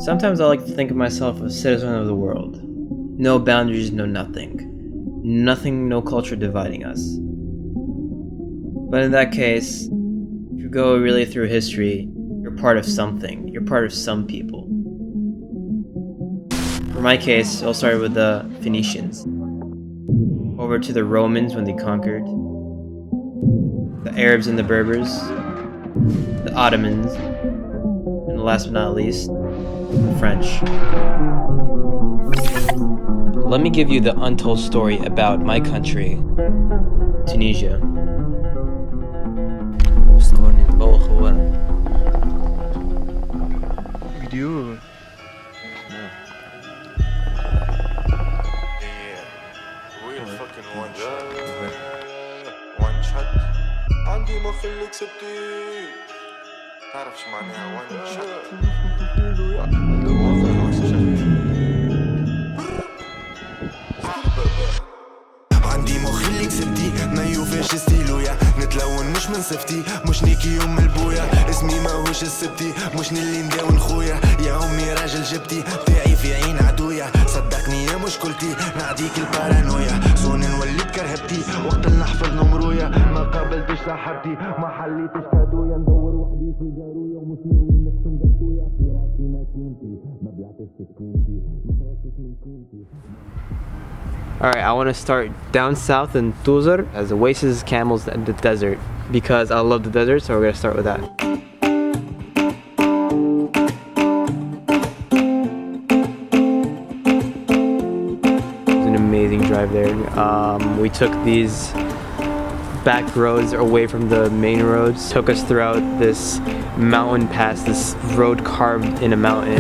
Sometimes I like to think of myself as a citizen of the world. No boundaries, no nothing. Nothing, no culture dividing us. But in that case, if you go really through history, you're part of something. You're part of some people. For my case, I'll start with the Phoenicians. Over to the Romans when they conquered. The Arabs and the Berbers. The Ottomans. And last but not least, the French. Let me give you the untold story about my country, Tunisia. Video. real fucking one shot. One shot. عندي مخلك سبتي تعرف شو معناها one shot. عندي مخلك سبتي ما يوفيش ستيلويا نتلون مش من صفتي مش نيكي ام البويا اسمي ماهوش السبتي مش اللي نداون خويا يا امي راجل جبتي بتاعي في عين عدويا صدقني يا مشكلتي نعديك البارانويا صون نولد كرهبتي وقت نحفظ نمرويا ما قابلتش صاحبتي ما حليتش كادويا ندور وحدي في جارويا ومش ناوي نقسم جاتويا في راسي ماكينتي ما بلعتش سكينتي ما خرجتش من كينتي. Alright, I want to start down south in Tuzar as oases, camels, and the desert because I love the desert, so we're going to start with that. It was an amazing drive there. We took these back roads away from the main roads, took us throughout this mountain pass, this road carved in a mountain.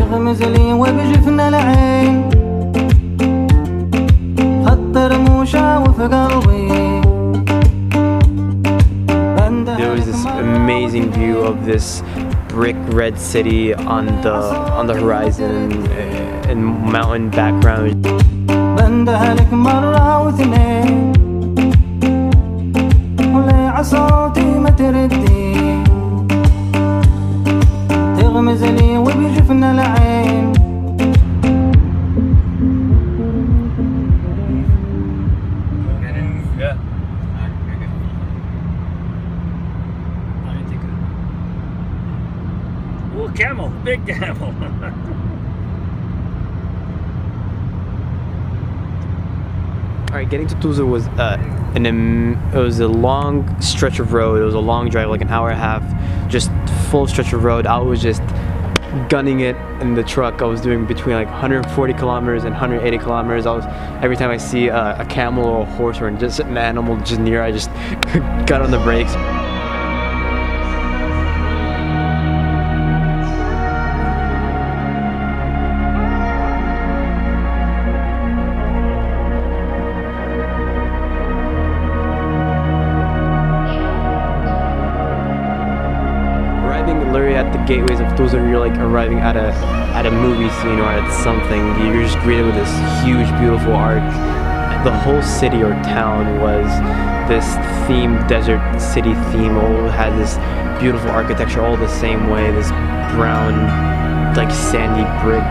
There was this amazing view of this brick red city on the horizon and mountain background. Ooh, camel, big camel. Alright, getting to Tuzar was it was a long stretch of road. It was a long drive, like an hour and a half, just full stretch of road. I was just gunning it in the truck. I was doing between like 140 kilometers and 180 kilometers. Every time I see a camel or a horse or just an animal just near, I just got on the brakes. Literally at the gateways of Tuzar, you're like arriving at a movie scene or at something. You're just greeted with this huge, beautiful arc. The whole city or town was this themed desert city theme. All had this beautiful architecture, all the same way. This brown, like sandy brick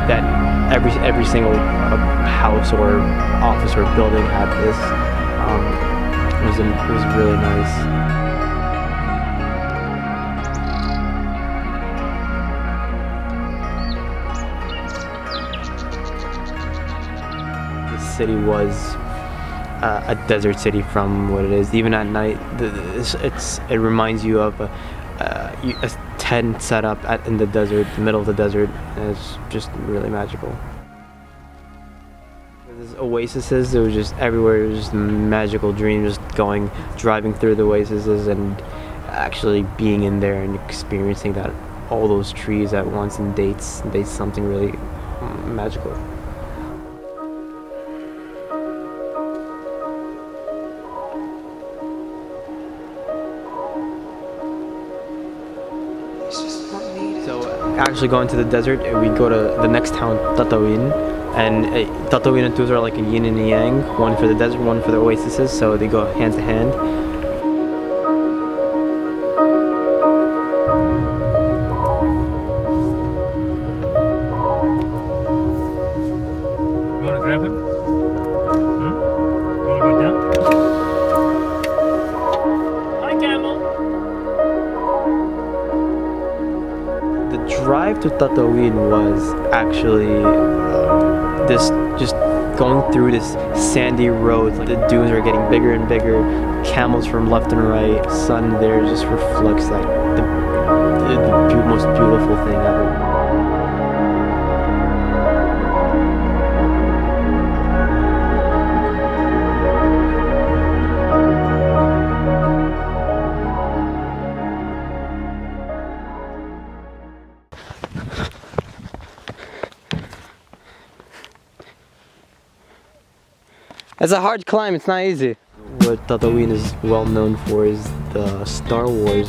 that every single house or office or building had this. It was really nice. City was a desert city from what it is. Even at night, it reminds you of a tent set up in the desert, the middle of the desert, and it's just really magical. There's oases. It was just everywhere. It was just a magical dream. Just driving through the oases and actually being in there and experiencing that all those trees at once and dates something really magical. So actually going to the desert, we go to the next town, Tatooine, and Tatooine and Tuzar are like a yin and a yang, one for the desert, one for the oases, so they go hand to hand. drive to Tatooine was actually this just going through this sandy road. Like, the dunes are getting bigger and bigger, camels from left and right, sun there just reflects like the most beautiful thing ever. It's a hard climb, it's not easy. What Tatooine is well known for is the Star Wars,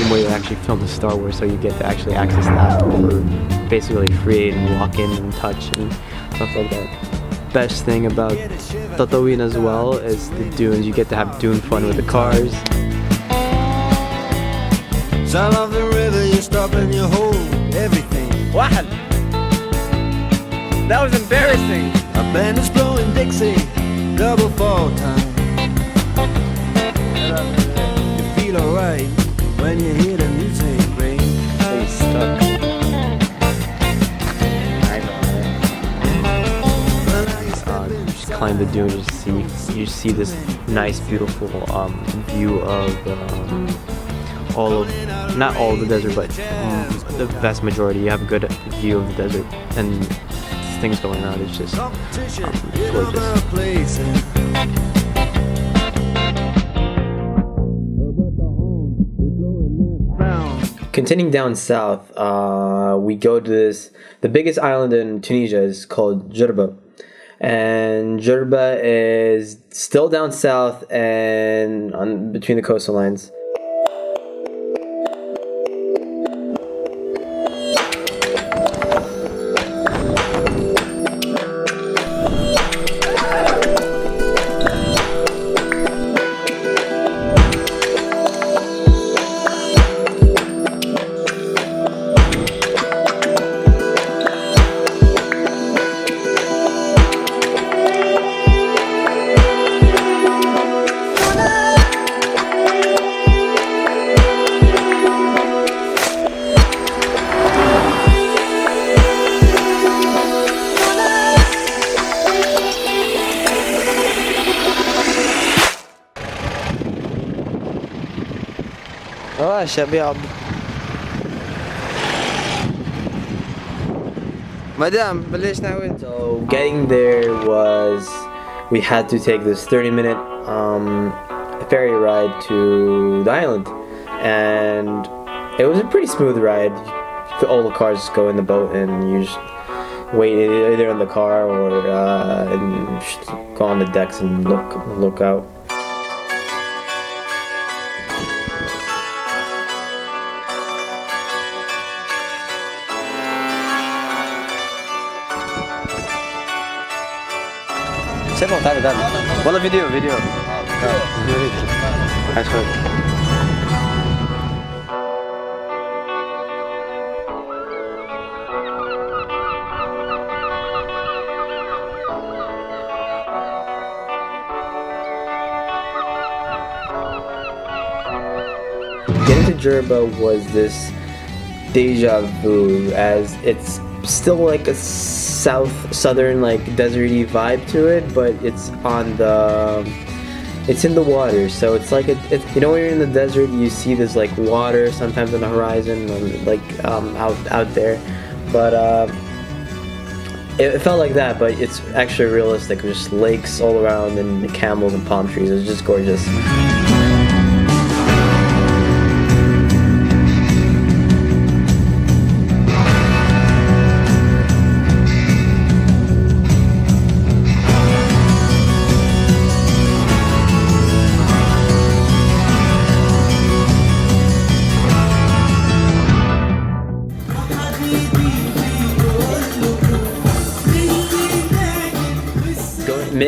where they actually filmed the Star Wars, so you get to actually access that for basically free and walk in and touch and stuff like that. Best thing about Tatooine as well is the dunes. You get to have dune fun with the cars. Sound of the river, you stop and you hold everything. What? That was embarrassing. A band is blowing Dixie, double fall time. You feel alright when you hear the music ring. He's stuck. Just climb the dune, you see this nice, beautiful view of not all of the desert, but the vast majority. You have a good view of the desert, and things going on. It's just gorgeous. Continuing down south, we go to the biggest island in Tunisia is called Gerba. And Gerba is still down south and between the coastal lines. شباب مدام بليش نعود. So getting there was, we had to take this 30-minute ferry ride to the island, and it was a pretty smooth ride. All the cars just go in the boat and you just wait either in the car or and just go on the decks and look out. C'est bon, تعال والله فيديو Getting to Gerba was this deja vu, as it's still like a southern like deserty vibe to it, but it's in the water, so it's like it's you know, when you're in the desert you see this like water sometimes on the horizon, like out there, but it felt like that, but it's actually realistic. There's just lakes all around and camels and palm trees. It's just gorgeous.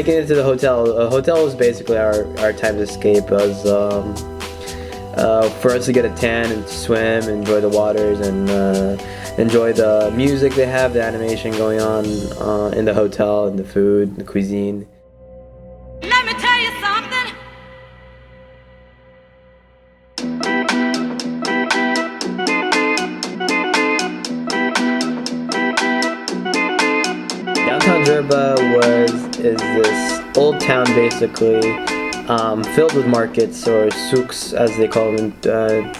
Making it to the hotel. A hotel was basically our time to escape. It was for us to get a tan and swim, enjoy the waters, and enjoy the music they have, the animation going on in the hotel, and the food, the cuisine. Let me tell you something. is this old town basically, filled with markets, or souks as they call them in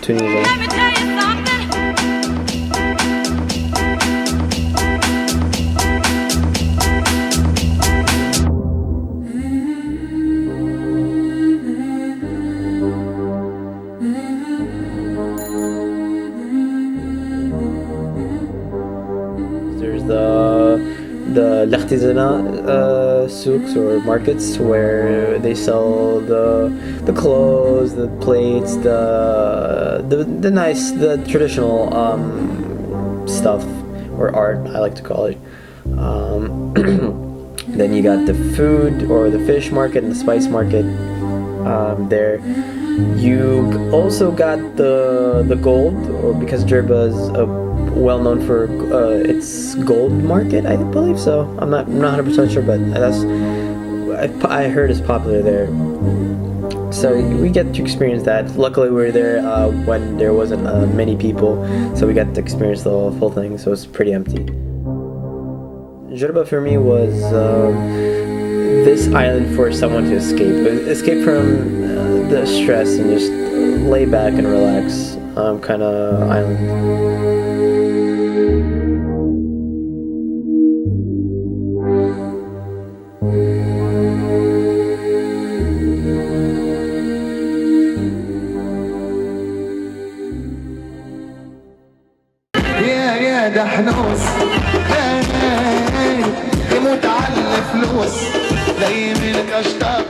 Tunisia. Let me tell you something. There's the l'artisanat souks or markets where they sell the clothes, the plates, the nice, the traditional stuff, or art I like to call it. Then you got the food or the fish market and the spice market there. You also got the gold, or because Gerba is well known for its gold market, I believe so. I'm not 100% sure, but I heard it's popular there. So we get to experience that. Luckily, we were there when there wasn't many people, so we got to experience the whole thing. So it's pretty empty. Gerba for me was this island for someone to escape from the stress and just lay back and relax kind of island. يا دحنوس يموت على الفلوس لا يملك اشتاق